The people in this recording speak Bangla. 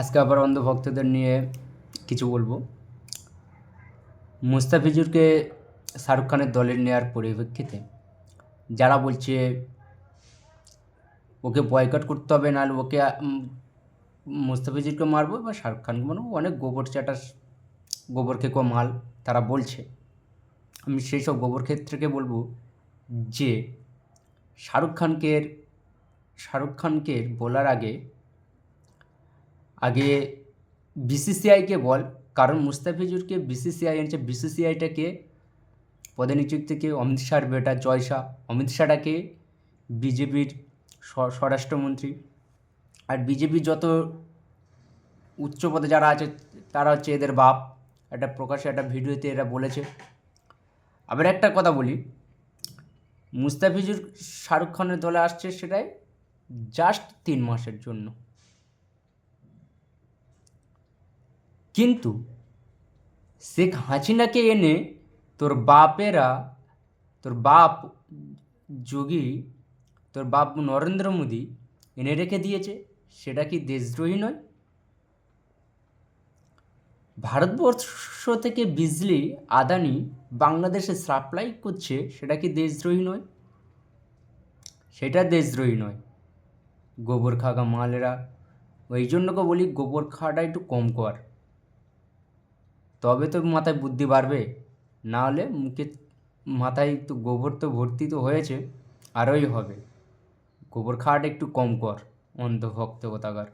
আজকে আবার অন্ধ ভক্তদের নিয়ে কিছু বলবো। মুস্তাফিজুরকে শাহরুখ খানের দলে নেওয়ার পরিপ্রেক্ষিতে যারা বলছে ওকে বয়কট করতে হবে, নাহলে ওকে মুস্তাফিজুরকে মারবো বা শাহরুখ খানকে মারবো, অনেক গোবর চাটা গোবর খেকো মাল তারা বলছে। আমি সেই সব গোবর ক্ষেত্রকে বলবো যে শাহরুখ খানকে বলার আগে আগে বিসিসিআইকে বল, কারণ মুস্তাফিজুরকে বিসিসিআই এনেছে। বিসিসিআইটাকে পদে নিযুক্ত থেকে অমিত শাহর বেটা জয় শাহ, অমিত শাহটাকে বিজেপির স্বরাষ্ট্রমন্ত্রী। আর বিজেপির যত উচ্চ পদে যারা আছে তারা হচ্ছে এদের বাপ। একটা প্রকাশ্যে একটা ভিডিওতে এরা বলেছে। আবার একটা কথা বলি, মুস্তাফিজুর শাহরুখ খানের দলে আসছে সেটাই জাস্ট 3 মাসের জন্য, কিন্তু শেখ হাসিনাকে এনে তোর বাপ যোগী, তোর বাপ নরেন্দ্র মোদী এনে রেখে দিয়েছে। সেটা কি দেশদ্রোহী নয়? ভারতবর্ষ থেকে বিজলি আদানি বাংলাদেশে সাপ্লাই করছে, সেটা কি দেশদ্রোহী নয়? সেটা দেশদ্রোহী নয়। গোবর খাগা মালেরা, ওই জন্য বলি গোবর খাওয়াটা একটু কম কর, তবে তো মাথায় বুদ্ধি বাড়বে। না হলে মাথায় তো গোবর তো ভর্তি তো হয়েছে, আরোই হবে। গোবর খাওয়াটা একটু কম কর, অন্ধভক্ত কোথাকার।